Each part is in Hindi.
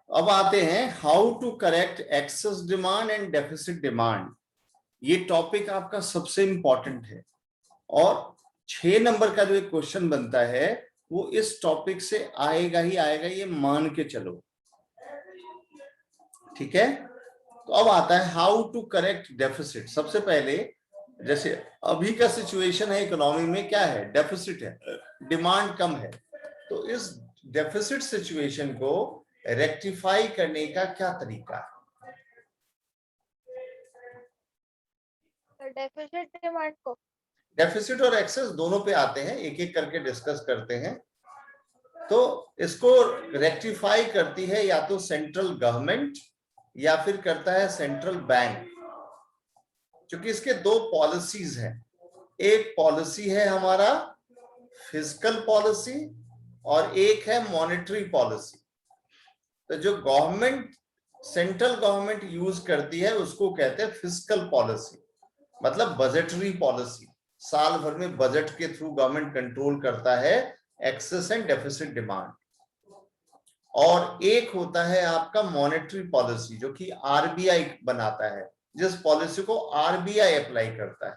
अब आते हैं how to correct excess demand and deficit demand. ये टॉपिक आपका सबसे इंपॉर्टेंट है और 6 नंबर का जो एक क्वेश्चन बनता है वो इस टॉपिक से आएगा ही आएगा, ये मान के चलो। ठीक है, तो अब आता है हाउ टू करेक्ट डेफिसिट। सबसे पहले जैसे अभी का सिचुएशन है इकोनॉमी में, क्या है, डेफिसिट है, डिमांड कम है। तो इस डेफिसिट सिचुएशन को रेक्टिफाई करने का क्या तरीका है? डेफिसिट डिमांड को, डेफिसिट और एक्सेस दोनों पे आते हैं, एक एक करके डिस्कस करते हैं। तो इसको रेक्टिफाई करती है या तो सेंट्रल गवर्नमेंट या फिर करता है सेंट्रल बैंक, क्योंकि इसके दो पॉलिसीज हैं। एक पॉलिसी है हमारा फिस्कल पॉलिसी और एक है मॉनेटरी पॉलिसी। तो जो गवर्नमेंट, सेंट्रल गवर्नमेंट यूज करती है उसको कहते हैं फिस्कल पॉलिसी, मतलब बजटरी पॉलिसी। साल भर में बजट के थ्रू गवर्नमेंट कंट्रोल करता है एक्सेस एंड डेफिसिट डिमांड। और एक होता है आपका मॉनेटरी पॉलिसी जो कि आरबीआई बनाता है, जिस पॉलिसी को आरबीआई अप्लाई करता है।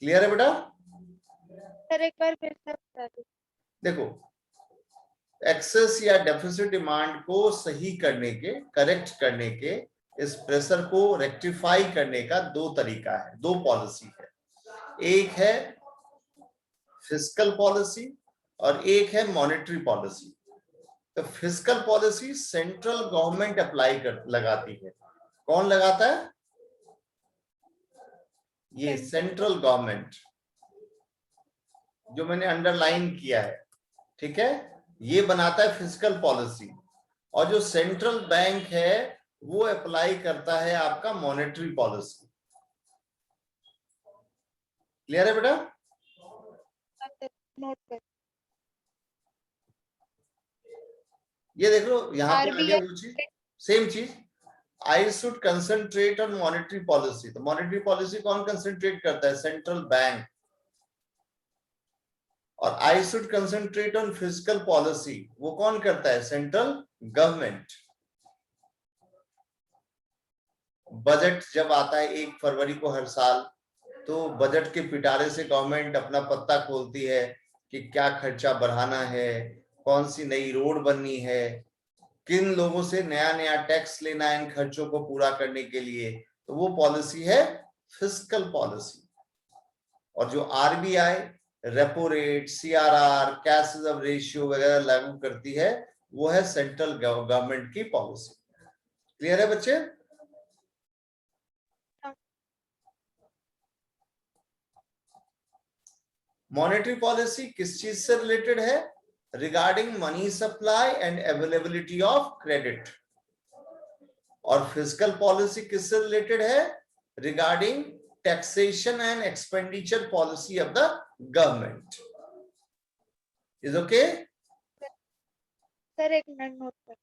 क्लियर है बेटा? सर एक बार फिर से बता दीजिए। देखो, एक्सेस या डेफिसिट डिमांड को सही करने के, करेक्ट करने के, इस प्रेशर को रेक्टिफाई करने का दो तरीका है, दो पॉलिसी है। एक है फिस्कल पॉलिसी और एक है मॉनेटरी पॉलिसी। तो fiscal policy central government apply कर लगाती है। कौन लगाता है? ये सेंट्रल गवर्नमेंट, जो मैंने अंडरलाइन किया है। ठीक है, ये बनाता है फिस्कल पॉलिसी और जो सेंट्रल बैंक है वो अप्लाई करता है आपका मॉनेटरी पॉलिसी। क्लियर है बेटा? नोट कर। ये देख लो यहाँ पे आ गया आरबीआई वो चीज, सेम चीज। I should concentrate on monetary policy. तो मॉनेटरी पॉलिसी कौन कंसंट्रेट करता है? Central bank. और I should concentrate on fiscal policy, वो कौन करता है? Central government. बजट जब आता है 1 फरवरी को हर साल, तो बजट के पिटारे से गवर्नमेंट अपना पत्ता खोलती है कि क्या खर्चा बढ़ाना है, कौन सी नई रोड बननी है, किन लोगों से नया नया टैक्स लेना है इन खर्चों को पूरा करने के लिए। तो वो पॉलिसी है फिस्कल पॉलिसी। और जो RBI repo rate, CRR, cash reserve ratio वगैरह लागू करती है, वो है सेंट्रल गवर्नमेंट की पॉलिसी। क्लियर है बच्चे? मॉनेटरी पॉलिसी किस चीज से रिलेटेड है? Regarding money supply and availability of credit. और फिस्कल पॉलिसी किससे रिलेटेड है? Regarding taxation and expenditure policy of the government. Is okay? Sir एक मिनट नोट कर।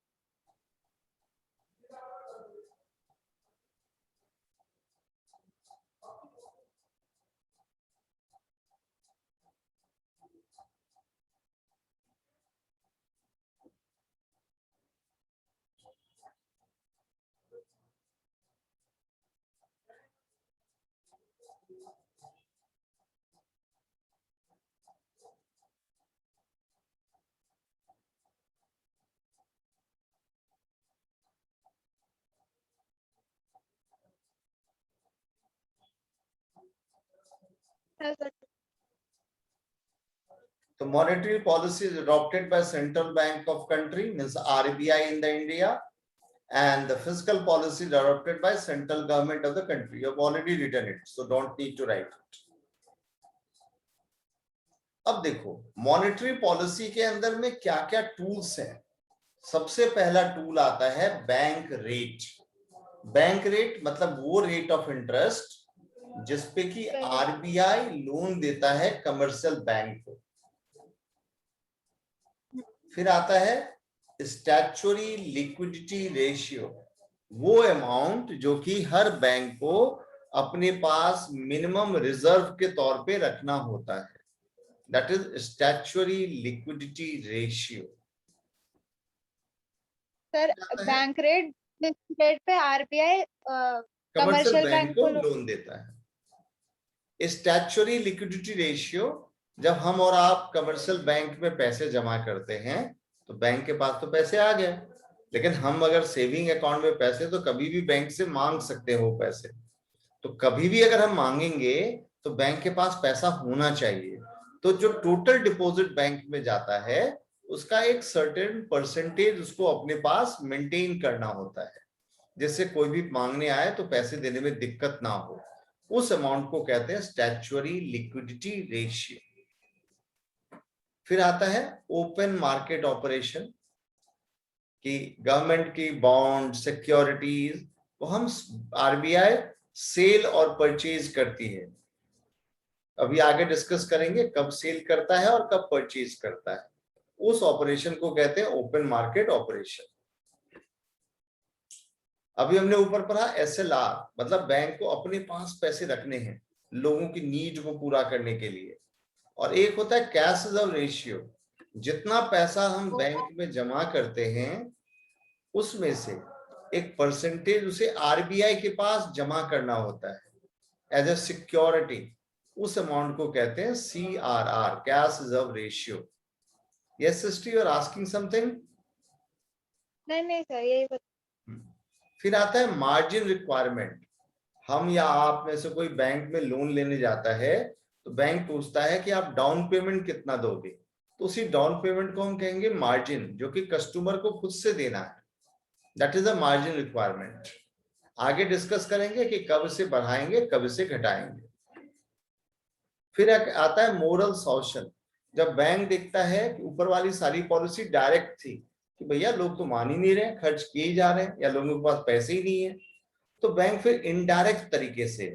So monetary policy is adopted by Central Bank of country, means RBI in the India, and the fiscal policy is adopted by central government of the country. You have already written it, so don't need to write it. अब देखो मॉनेटरी पॉलिसी के अंदर में क्या क्या टूल्स हैं। सबसे पहला टूल आता है बैंक रेट। बैंक रेट मतलब वो रेट ऑफ इंटरेस्ट जिसपे कि आरबीआई लोन देता है कमर्शियल बैंक को। फिर आता है स्टैट्यूटरी लिक्विडिटी रेशियो, वो अमाउंट जो कि हर बैंक को अपने पास मिनिमम रिजर्व के तौर पे रखना होता है, that is statutory liquidity ratio. Sir bank rate rate पे RBI commercial commercial bank bank को को लोन देता है। स्टैट्यूटरी लिक्विडिटी रेशियो, जब हम और आप कमर्शियल बैंक में पैसे जमा करते हैं तो बैंक के पास तो पैसे आ गए, लेकिन हम अगर सेविंग अकाउंट में पैसे तो कभी भी बैंक से मांग सकते हो पैसे, तो कभी भी अगर हम मांगेंगे तो बैंक के पास पैसा होना चाहिए। तो जो टोटल डिपॉजिट बैंक में जाता है उसका एक सर्टेन परसेंटेज उसको अपने पास मेंटेन करना होता है, जिससे कोई भी मांगने आए तो पैसे देने में दिक्कत ना हो। उस अमाउंट को कहते हैं स्टैट्यूटरी लिक्विडिटी रेशियो। फिर आता है ओपन मार्केट ऑपरेशन, कि गवर्नमेंट की बॉन्ड सिक्योरिटीज को हम आरबीआई सेल और परचेज करती है। अभी आगे डिस्कस करेंगे कब सेल करता है और कब परचेज करता है। उस ऑपरेशन को कहते हैं ओपन मार्केट ऑपरेशन। अभी हमने ऊपर पढ़ा एसएलआर, मतलब बैंक को अपने पास पैसे रखने हैं लोगों की नीड को पूरा करने के लिए। और एक होता है कैश रिजर्व रेशियो, जितना पैसा हम बैंक में जमा करते हैं उसमें से एक परसेंटेज उसे आरबीआई के पास जमा करना होता है एज ए सिक्योरिटी। उस अमाउंट को कहते हैं CRR, cash reserve ratio. Yes sister, you are asking something? नहीं सर, यही फिर आता है मार्जिन रिक्वायरमेंट। हम या आप में से कोई बैंक में लोन लेने जाता है तो बैंक पूछता है कि आप डाउन पेमेंट कितना दोगे, तो उसी डाउन पेमेंट को हम कहेंगे मार्जिन, जो कि कस्टमर को खुद से देना है। That is a margin requirement. आगे डिस्कस करेंगे कि कब इसे बढ़ाएंगे कब इसे घटाएंगे। फिर आता है मोरल सॉल्यूशन, जब बैंक देखता है कि ऊपर वाली सारी पॉलिसी डायरेक्ट थी कि भैया लोग तो मान ही नहीं रहे, खर्च किए ही जा रहे हैं या लोगों के पास पैसे ही नहीं है, तो बैंक फिर इनडायरेक्ट तरीके से,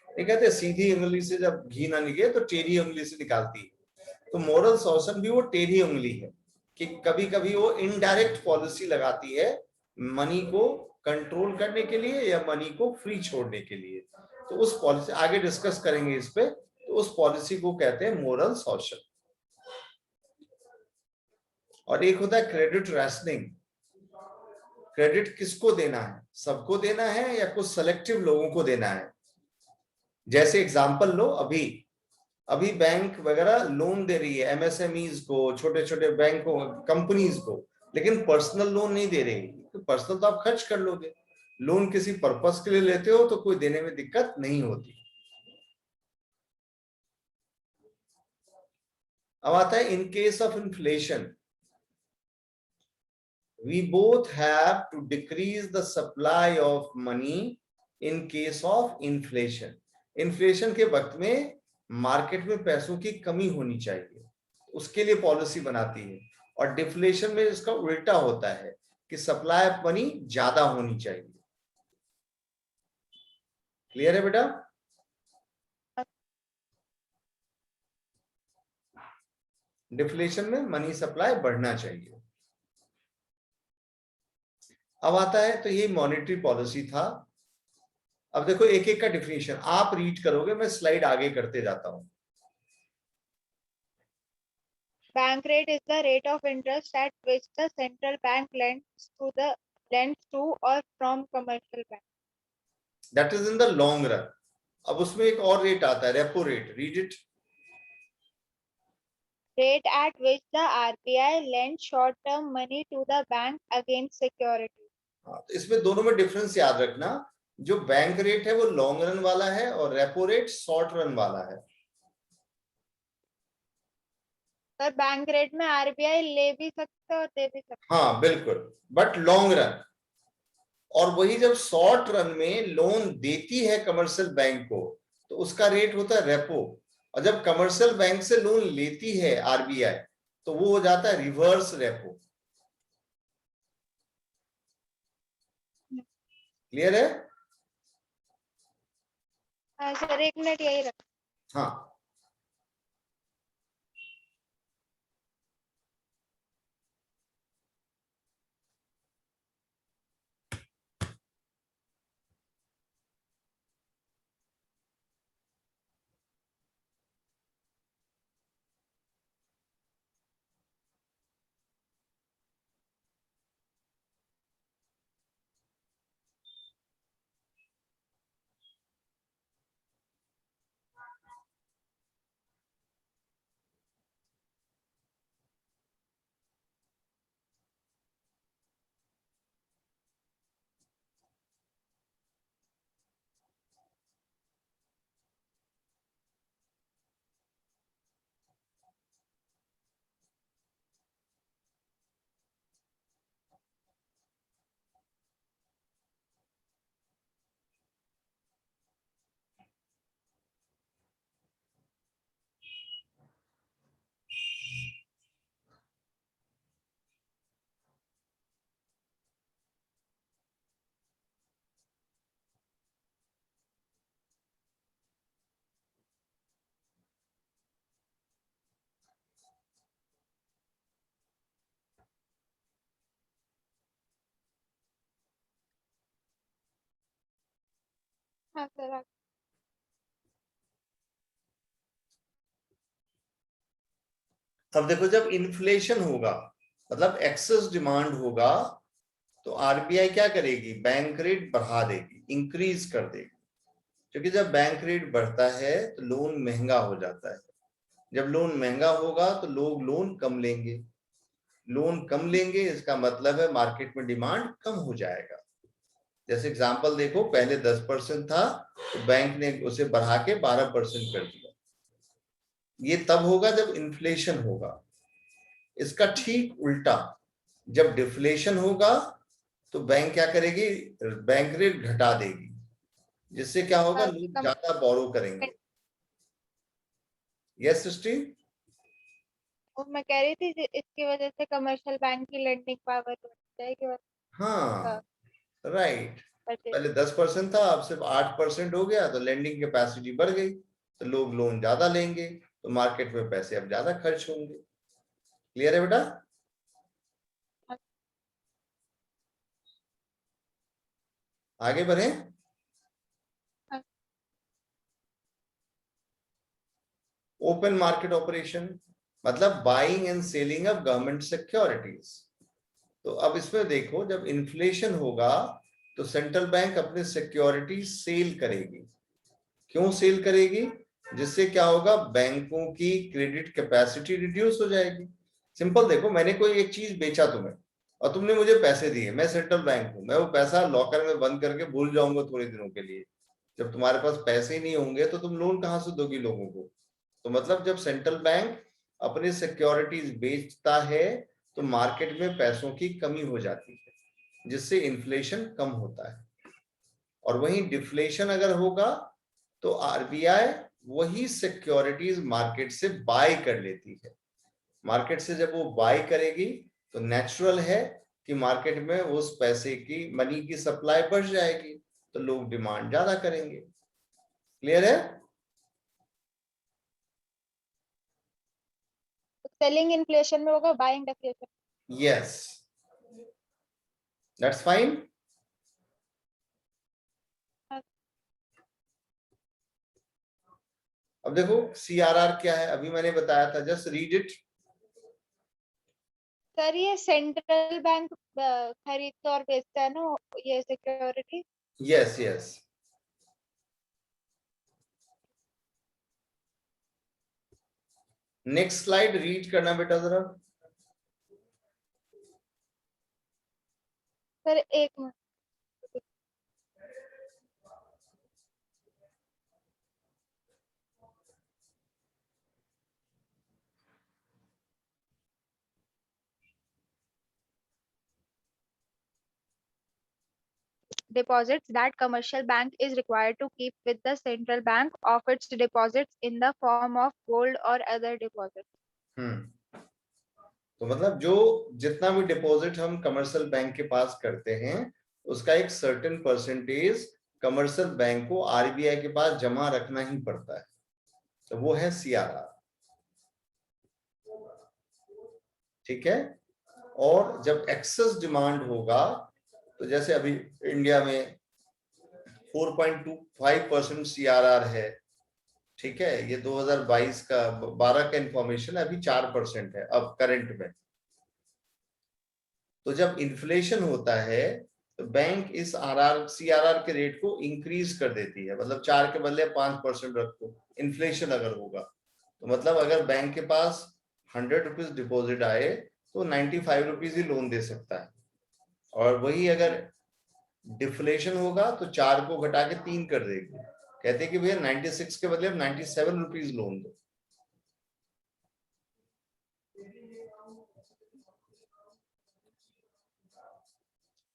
ये कहते हैं सीधी उंगली से जब घी ना निकले तो टेढ़ी उंगली से निकालती है। तो मोरल सॉल्यूशन भी वो टेढ़ी उंगली है कि कभी कभी वो इनडायरेक्ट पॉलिसी लगाती है मनी को कंट्रोल करने के लिए या मनी को फ्री छोड़ने के लिए। तो उस पॉलिसी आगे डिस्कस करेंगे इस पे। तो उस पॉलिसी को कहते हैं मोरल सॉल्यूशन। और एक होता है क्रेडिट रैशनिंग। क्रेडिट किसको देना है, सबको देना है या कुछ सेलेक्टिव लोगों को देना है। जैसे एग्जांपल लो, अभी अभी बैंक वगैरह लोन दे रही है एमएसएमईज को, छोटे छोटे बैंकों कंपनीज को, लेकिन पर्सनल लोन नहीं दे रही। तो पर्सनल तो आप खर्च कर लोगे, लोन किसी पर्पस के लिए लेते हो तो कोई देने में दिक्कत नहीं होती। अब आता है in case of inflation, we both have to decrease the supply of money in case of inflation. Inflation के वक्त में मार्केट में पैसों की कमी होनी चाहिए, उसके लिए पॉलिसी बनाती है। और डिफ्लेशन में इसका उल्टा होता है कि सप्लाई ऑफ मनी ज्यादा होनी चाहिए। क्लियर है बेटा? डिफ्लेशन में मनी सप्लाई बढ़ना चाहिए। अब आता है, तो ये मॉनेटरी पॉलिसी था। अब देखो एक एक का डिफिनेशन आप रीड करोगे, मैं स्लाइड आगे करते जाता हूं। bank rate is the rate of interest at which the central bank lends to or from commercial bank. That is in the long run. अब उसमें एक और रेट आता है, repo rate. Read it. Rate at which the RBI lends short-term money to the bank against security. तो इसमें दोनों में डिफरेंस याद रखना, जो बैंक रेट है वो लॉन्ग रन वाला है और रेपो रेट शॉर्ट रन वाला है। पर बैंक रेट में आरबीआई ले भी सकते और दे भी सकते। हाँ बिल्कुल, बट लॉन्ग रन। और वही जब शॉर्ट रन में लोन देती है कमर्शियल बैंक को तो उसका रेट होता है रेपो। और जब कमर्शियल बैंक से लोन लेती है आरबीआई तो वो हो जाता है रिवर्स रेपो। क्लियर है? हाँ सर, 1 मिनट यही रख। हाँ। हाँ सर। अब देखो, जब इन्फ्लेशन होगा मतलब एक्सेस डिमांड होगा, तो आरबीआई क्या करेगी? बैंक रेट बढ़ा देगी, इंक्रीज कर देगी। क्योंकि जब बैंक रेट बढ़ता है तो लोन महंगा हो जाता है। जब लोन महंगा होगा तो लोग लोन कम लेंगे। लोन कम लेंगे इसका मतलब है मार्केट में डिमांड कम हो जाएगा। जैसे एग्जांपल देखो, पहले 10% था तो बैंक ने उसे बढ़ा के 12% कर दिया। ये तब होगा जब इन्फ्लेशन होगा। इसका ठीक उल्टा, जब डिफ्लेशन होगा तो बैंक क्या करेगी? बैंक रेट घटा देगी, जिससे क्या होगा? लोग कम ज्यादा बोरो करेंगे। यस सृष्टि? वो मैं कह रही थी इसकी वजह से कमर्शियल बैंक की लेंडिंग पावर बढ़ जाएगी। हाँ, राइट। परचेज। पहले 10% था, अब सिर्फ 8% हो गया, तो लेंडिंग कैपेसिटी बढ़ गई, तो लोग लोन ज्यादा लेंगे, तो मार्केट में पैसे अब ज्यादा खर्च होंगे। क्लियर है बेटा? आगे बढ़े। ओपन मार्केट ऑपरेशन मतलब buying and selling of government securities. तो अब इसमें देखो, जब इन्फ्लेशन होगा तो सेंट्रल बैंक अपने सिक्योरिटी सेल करेगी। क्यों सेल करेगी? जिससे क्या होगा? बैंकों की क्रेडिट कैपेसिटी रिड्यूस हो जाएगी। सिंपल देखो, मैंने कोई एक चीज बेचा तुम्हें और तुमने मुझे पैसे दिए, मैं सेंट्रल बैंक हूं, मैं वो पैसा लॉकर में बंद करके भूल जाऊंगा थोड़े दिनों के लिए। जब तुम्हारे पास पैसे ही नहीं होंगे तो तुम लोन कहां से दोगी लोगों को? तो मतलब जब सेंट्रल बैंक अपने सिक्योरिटीज बेचता है तो मार्केट में पैसों की कमी हो जाती है, जिससे इन्फ्लेशन कम होता है। और वहीं डिफ्लेशन अगर होगा तो आरबीआई वही सिक्योरिटीज मार्केट से बाय कर लेती है। मार्केट से जब वो बाय करेगी तो नेचुरल है कि मार्केट में उस पैसे की, मनी की सप्लाई बढ़ जाएगी, तो लोग डिमांड ज्यादा करेंगे। क्लियर है? सेलिंग इन्फ्लेशन में होगा, buying deflation. Yes, that's fine. अब देखो सीआरआर क्या है, अभी मैंने बताया था, जस्ट रीड इट। सर ये सेंट्रल बैंक खरीदता और बेचता है ना ये security. Yes yes. Next slide read करना बेटा जरा। सर एक minute. Deposits that commercial bank is required to keep with the central bank of its deposits in the form of gold or other deposits. तो मतलब जो जितना भी डिपॉजिट हम कमर्शियल बैंक के पास करते हैं, उसका एक सर्टेन परसेंटेज कमर्शियल बैंक को आरबीआई के पास जमा रखना ही पड़ता है। तो वो है सीआरआर। ठीक है? और जब एक्सेस डिमांड होगा, तो जैसे अभी इंडिया में 4.25% सीआरआर है। ठीक है, ये 2022 का 12 का इंफॉर्मेशन, अभी 4% है अब करंट में। तो जब इन्फ्लेशन होता है तो बैंक इस सीआरआर के रेट को इंक्रीज कर देती है, मतलब 4 के बदले 5% रखो। इन्फ्लेशन अगर होगा तो मतलब अगर बैंक के पास 100 रुपीज डिपॉजिट आए तो 95 रुपीज ही लोन दे सकता है। और वही अगर डिफ्लेशन होगा तो 4 को घटा के 3 कर देगी, कहते कि भैया 96 के बदले 97 रुपीज लोन दो।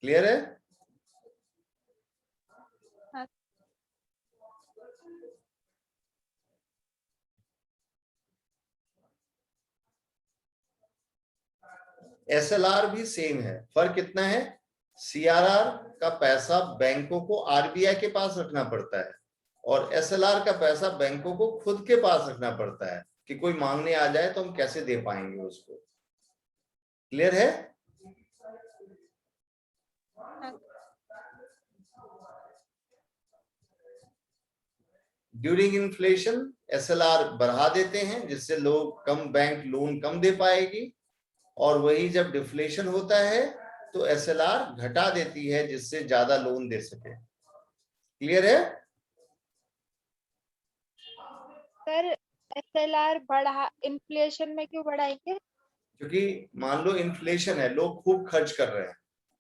क्लियर है? हाँ। एसएलआर भी सेम है, फर्क कितना है? सीआरआर का पैसा बैंकों को आरबीआई के पास रखना पड़ता है, और एसएलआर का पैसा बैंकों को खुद के पास रखना पड़ता है कि कोई मांगने आ जाए तो हम कैसे दे पाएंगे उसको। क्लियर है? हाँ। ड्यूरिंग इन्फ्लेशन एसएलआर बढ़ा देते हैं जिससे लोग कम, बैंक लोन कम दे पाएगी, और वही जब डिफ्लेशन होता है तो एसएलआर घटा देती है जिससे ज्यादा लोन दे सके। क्लियर है? सर एसएलआर बढ़ा, इन्फ्लेशन में क्यों बढ़ाएंगे? क्योंकि मान लो इन्फ्लेशन है, लोग खूब खर्च कर रहे हैं,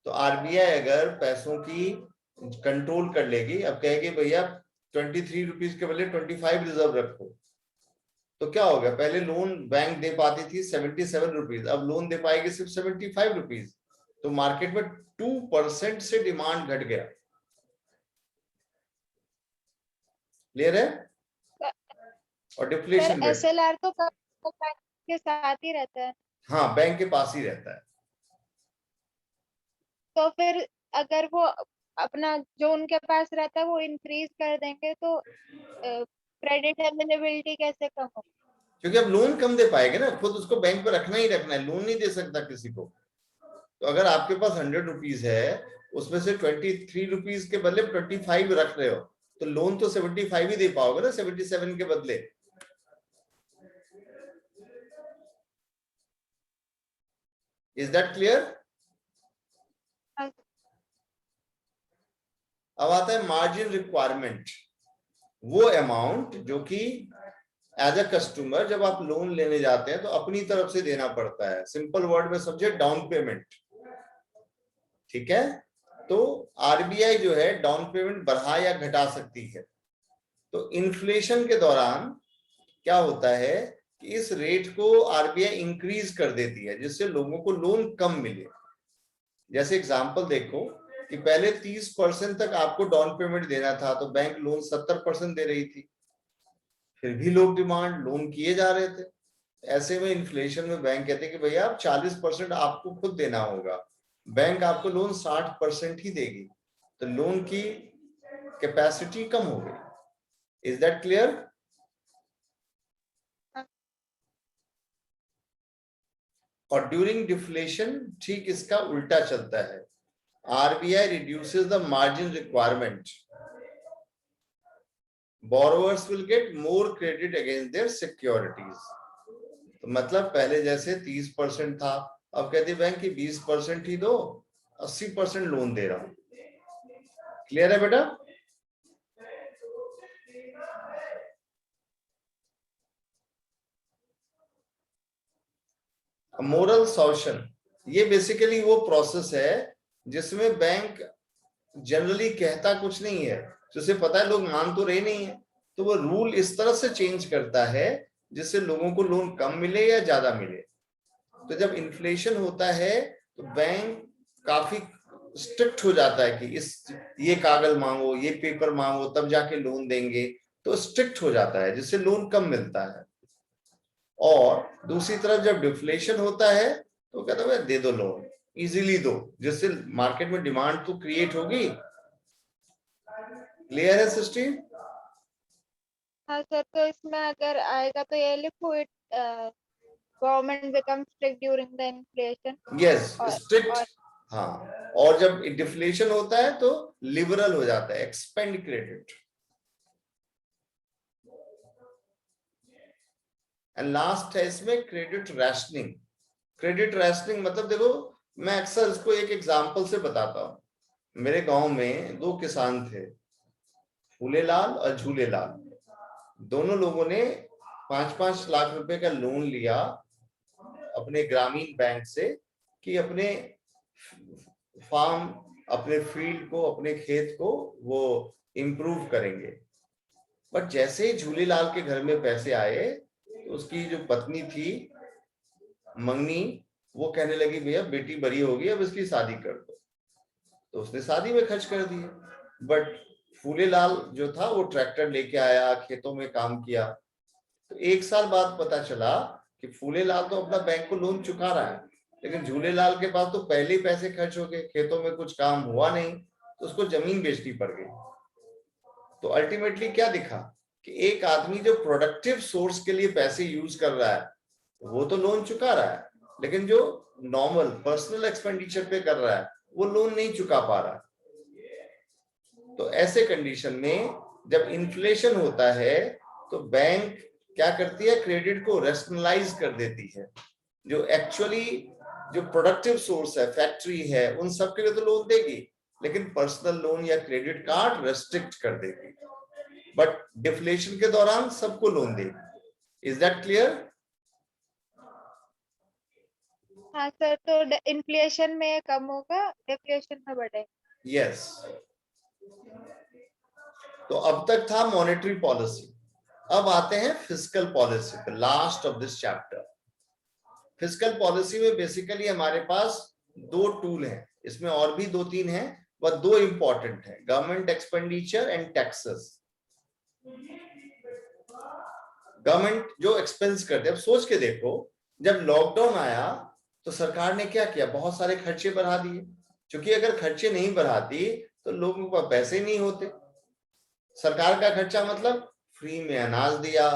तो आरबीआई अगर पैसों की कंट्रोल कर लेगी, अब कहेगी भैया 23 रुपीज के बदले 25 रिजर्व रखो, तो क्या होगा, पहले लोन बैंक दे पाती थी 77 रुपीज, अब लोन दे पाएगी सिर्फ 75 रुपीज, तो मार्केट में 2% से डिमांड घट गया। क्लियर है? और डिफ्लेशन रेट, एसएलआर तो बैंक के साथ ही रहता है। हाँ बैंक के पास ही रहता है। तो फिर अगर वो अपना जो उनके पास रहता है वो इंक्रीज कर देंगे तो क्रेडिट अवेलेबिलिटी कैसे कम होगी? क्योंकि अब लोन कम दे पाएंगे ना, खुद उसको बैंक पे रखना ही रखना है, लोन नहीं दे सकता किसी को। तो अगर आपके पास 100 रुपीज है, उसमें से 23 रुपीज के बदले 25 रख रहे हो, तो लोन तो 75 ही दे पाओगे ना 77 के बदले। Is that clear? अब आता है मार्जिन रिक्वायरमेंट, वो अमाउंट जो कि एज अ कस्टमर जब आप लोन लेने जाते हैं तो अपनी तरफ से देना पड़ता है, सिंपल वर्ड में समझे, डाउन पेमेंट। ठीक है? तो आरबीआई जो है डाउन पेमेंट बढ़ा या घटा सकती है। तो इन्फ्लेशन के दौरान क्या होता है कि इस रेट को आरबीआई इंक्रीज कर देती है जिससे लोगों को लोन कम मिले। जैसे एग्जांपल देखो कि पहले 30% तक आपको डाउन पेमेंट देना था, तो बैंक लोन 70% दे रही थी, फिर भी लोग डिमांड लोन किए जा रहे थे। ऐसे में इन्फ्लेशन में बैंक कहते हैं कि भैया आप 40% आपको खुद देना होगा, बैंक आपको लोन 60% ही देगी, तो लोन की कैपेसिटी कम हो गई। Is that clear? और ड्यूरिंग डिफ्लेशन ठीक इसका उल्टा चलता है, RBI reduces the margin requirement, borrowers will get more credit against their securities। तो मतलब पहले जैसे 30% था, अब कहती बैंक की 20% ही दो, 80% लोन दे रहा हूं। क्लियर है बेटा? मोरल सॉल्यूशन, ये बेसिकली वो प्रोसेस है जिसमें बैंक जनरली कहता कुछ नहीं है, तो उसे पता है लोग मान तो रहे नहीं है, तो वो रूल इस तरह से चेंज करता है जिससे लोगों को लोन कम मिले या ज्यादा मिले। तो जब इन्फ्लेशन होता है तो बैंक काफी स्ट्रिक्ट हो जाता है कि ये कागज मांगो, ये पेपर मांगो, तब जाके लोन देंगे, तो स्ट्रिक्ट हो जाता है जिससे लोन कम मिलता है। और दूसरी तरफ जब डिफ्लेशन होता है तो कहता है दे दो लोन, इजीली दो, जिससे मार्केट में डिमांड तो क्रिएट होगी। क्लियर है सृष्टि? हाँ सर, तो इसमें अगर आएगा तो ये लिखो, it government become strict during the inflation. Yes, strict. हाँ, और जब डिफ्लेशन होता है तो लिबरल हो जाता है, एक्सपेंड क्रेडिट। एंड लास्ट है इसमें क्रेडिट रैशनिंग। क्रेडिट रैशनिंग मतलब देखो, मैं अक्सर इसको एक एग्जांपल से बताता हूं। मेरे गांव में 2 किसान थे, फूलेलाल और झूलेलाल। दोनों लोगों ने 5-5 लाख रुपए का लोन लिया अपने ग्रामीण बैंक से कि अपने फार्म, अपने फील्ड को, अपने खेत को वो इम्प्रूव करेंगे। बट जैसे ही झूलेलाल के घर में पैसे आए तो उसकी जो पत्नी थी मंगनी, वो कहने लगी भैया बेटी बड़ी होगी, अब इसकी शादी कर दो। तो उसने शादी में खर्च कर दिए। बट फूलेलाल जो था वो ट्रैक्टर लेके आया, खेतों में काम किया। तो 1 साल बाद पता चला कि फूलेलाल तो अपना बैंक को लोन चुका रहा है, लेकिन झूलेलाल के पास तो पहले ही पैसे खर्च हो गए, खेतों में कुछ काम हुआ नहीं, तो उसको जमीन बेचनी पड़ गई। तो अल्टीमेटली क्या दिखा कि एक आदमी जो प्रोडक्टिव सोर्स के लिए पैसे यूज कर रहा है वो तो लोन चुका रहा है, लेकिन जो नॉर्मल पर्सनल एक्सपेंडिचर पे कर रहा है वो लोन नहीं चुका पा रहा। तो ऐसे कंडीशन में जब इन्फ्लेशन होता है तो बैंक क्या करती है, क्रेडिट को रेशनलाइज कर देती है। जो एक्चुअली जो प्रोडक्टिव सोर्स है, फैक्ट्री है, उन सब के लिए तो लोन देगी, लेकिन पर्सनल लोन या क्रेडिट कार्ड रेस्ट्रिक्ट कर देगी, बट डिफ्लेशन के दौरान सबको लोन देगी। Is that clear? हाँ सर, तो इन्फ्लेशन में कम होगा, डिफ्लेशन में बढ़ेगा। यस। तो अब तक था मॉनेटरी पॉलिसी, अब आते हैं फिस्कल पॉलिसी पे, last of this chapter. Fiscal policy में बेसिकली हमारे पास दो टूल हैं, इसमें और भी दो तीन हैं, वह दो इंपॉर्टेंट है, government expenditure and taxes. Government जो एक्सपेंस करते हैं, सोच के देखो, जब लॉकडाउन आया तो सरकार ने क्या किया, बहुत सारे खर्चे बढ़ा दिए, क्योंकि अगर खर्चे नहीं बढ़ाती तो लोगों के पास पैसे नहीं होते। सरकार का खर्चा मतलब फ्री में अनाज दिया,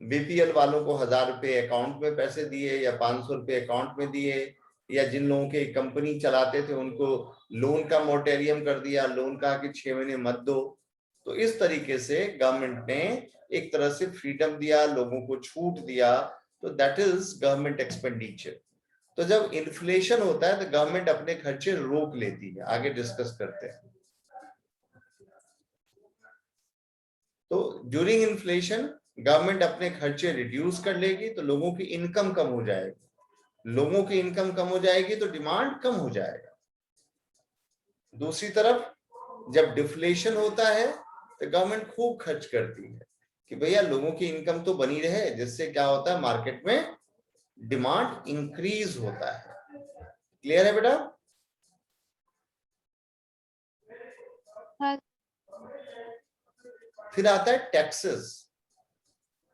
बीपीएल वालों को 1000 रुपए अकाउंट में पैसे दिए या 500 रुपए अकाउंट में दिए, या जिन लोगों के कंपनी चलाते थे उनको लोन का मोरेटोरियम कर दिया, लोन कहा कि 6 महीने मत दो। तो इस तरीके से गवर्नमेंट ने एक तरह से फ्रीडम दिया, लोगों को छूट दिया, तो दैट इज गवर्नमेंट एक्सपेंडिचर। तो जब इन्फ्लेशन होता है तो गवर्नमेंट अपने खर्चे रोक लेती है, आगे डिस्कस करते हैं। तो ड्यूरिंग इन्फ्लेशन गवर्नमेंट अपने खर्चे रिड्यूस कर लेगी, तो लोगों की इनकम कम हो जाएगी, लोगों की इनकम कम हो जाएगी तो डिमांड कम हो जाएगा। दूसरी तरफ जब डिफ्लेशन होता है तो गवर्नमेंट खूब खर्च करती है कि भैया लोगों की इनकम तो बनी रहे, जिससे क्या होता है, मार्केट में डिमांड इंक्रीज होता है। क्लियर है बेटा? हाँ। फिर आता है टैक्सेस।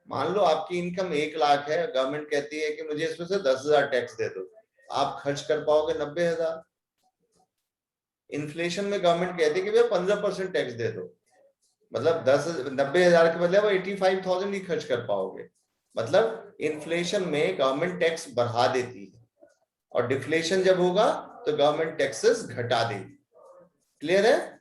मान लो आपकी इनकम 1 लाख है, गवर्नमेंट कहती है कि मुझे इसमें से 10,000 टैक्स दे दो, आप खर्च कर पाओगे 90,000। इन्फ्लेशन में गवर्नमेंट कहती है कि भैया 15% टैक्स दे दो, मतलब 90,000 के बदले 85,000 ही खर्च कर पाओगे। मतलब इन्फ्लेशन में गवर्नमेंट टैक्स बढ़ा देती है, और डिफ्लेशन जब होगा तो गवर्नमेंट टैक्सेस घटा देगी। क्लियर है?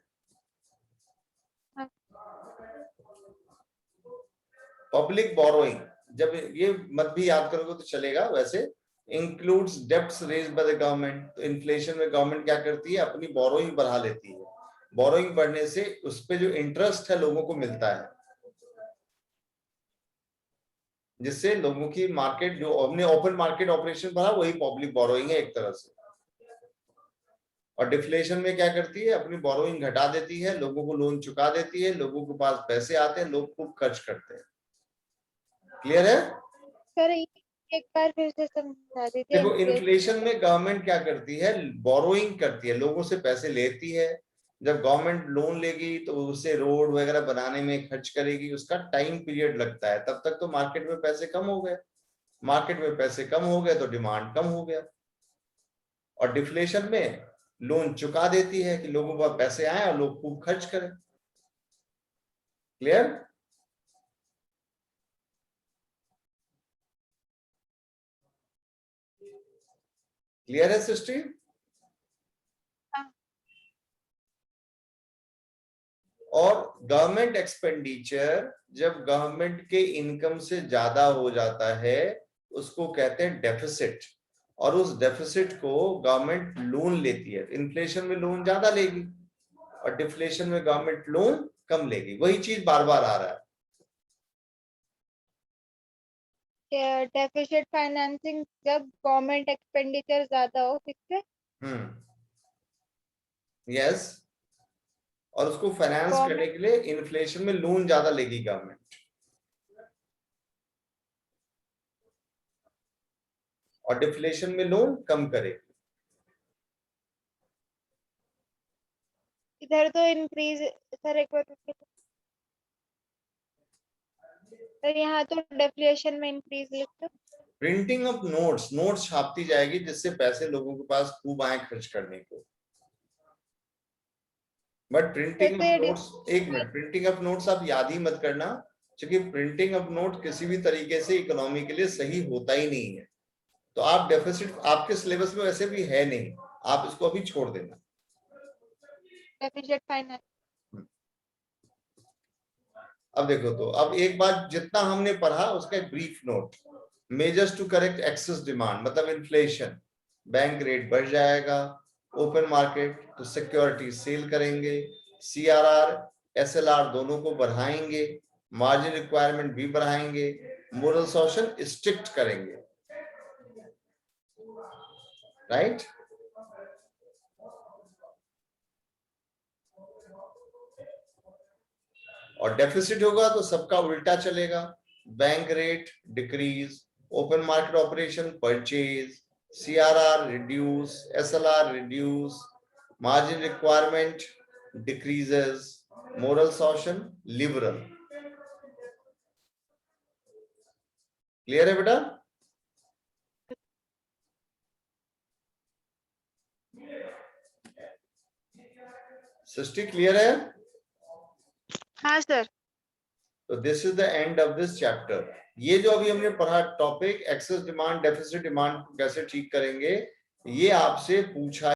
पब्लिक बोरोइंग, जब ये मत भी याद करोगे तो चलेगा, वैसे includes debts raised by the government. तो इन्फ्लेशन में गवर्नमेंट क्या करती है, अपनी बोरोइंग बढ़ा लेती है, बोरोइंग बढ़ने से उस पे जो इंटरेस्ट है लोगों को मिलता है, जिससे लोगों की मार्केट जो हमने ओपन मार्केट ऑपरेशन बढ़ा, वही पब्लिक बोरोइंग है एक तरह से। और डिफ्लेशन में क्या करती है, अपनी बोरोइंग घटा देती है, लोगों को लोन चुका देती है, लोगों के पास पैसे आते हैं, लोग खूब खर्च करते हैं। क्लियर है? सर एक बार फिर से समझा दीजिए। देखो, इन्फ्लेशन में गवर्नमेंट क्या करती है, बोरोइंग करती है, लोगों से पैसे लेती है। जब गवर्नमेंट लोन लेगी तो उसे रोड वगैरह बनाने में खर्च करेगी, उसका टाइम पीरियड लगता है, तब तक तो मार्केट में पैसे कम हो गए, मार्केट में पैसे कम हो गए तो डिमांड कम हो गया। और डिफ्लेशन में लोन चुका देती है कि लोगों के पास पैसे आए और लोग खूब खर्च करें। क्लियर? क्लियर है सृष्टि? और गवर्नमेंट एक्सपेंडिचर जब गवर्नमेंट के इनकम से ज्यादा हो जाता है उसको कहते हैं डेफिसिट, और उस डेफिसिट को गवर्नमेंट लोन लेती है। इन्फ्लेशन में लोन ज्यादा लेगी और डिफ्लेशन में गवर्नमेंट लोन कम लेगी, वही चीज बार बार आ रहा है। डेफिसिट फाइनेंसिंग जब गवर्नमेंट एक्सपेंडिचर ज्यादा हो, किससे? यस, और उसको फाइनेंस करने के लिए इन्फ्लेशन में लोन ज्यादा लेगी गवर्नमेंट, और डिफ्लेशन में लोन कम करेगी। इधर तो इंक्रीज, सर एक बार सर यहाँ तो डिफ्लेशन में इंक्रीज लिखते। प्रिंटिंग ऑफ नोट्स, नोट्स छापती जाएगी जिससे पैसे लोगों के पास खूब आए खर्च करने को। बट प्रिंटिंग ऑफ नोट्स, एक मिनट, प्रिंटिंग ऑफ नोट्स आप याद ही मत करना, क्योंकि प्रिंटिंग ऑफ नोट किसी भी तरीके से इकोनॉमी के लिए सही होता ही नहीं है। तो आप डेफिसिट आपके सिलेबस में वैसे भी है नहीं, आप इसको अभी छोड़ देना। Deficit finance. अब देखो, तो अब एक बार जितना हमने पढ़ा उसका एक brief note. Measures to correct excess demand मतलब इन्फ्लेशन, बैंक रेट बढ़ जाएगा। ओपन मार्केट तो सिक्योरिटी सेल करेंगे। सीआरआर एसएलआर दोनों को बढ़ाएंगे। मार्जिन रिक्वायरमेंट भी बढ़ाएंगे। मोरल सॉल्यूशन स्ट्रिक्ट करेंगे, राइट? और डेफिसिट होगा तो सबका उल्टा चलेगा। Bank rate decrease, open market operation purchase, CRR reduce, SLR reduce, margin requirement decreases, moral solution liberal. Clear है बेटा? सृष्टि क्लियर है? हाँ सर। तो this is the end of this chapter. ये जो अभी हमने पढ़ा topic excess demand deficit demand कैसे ठीक करेंगे, ये आपसे पूछा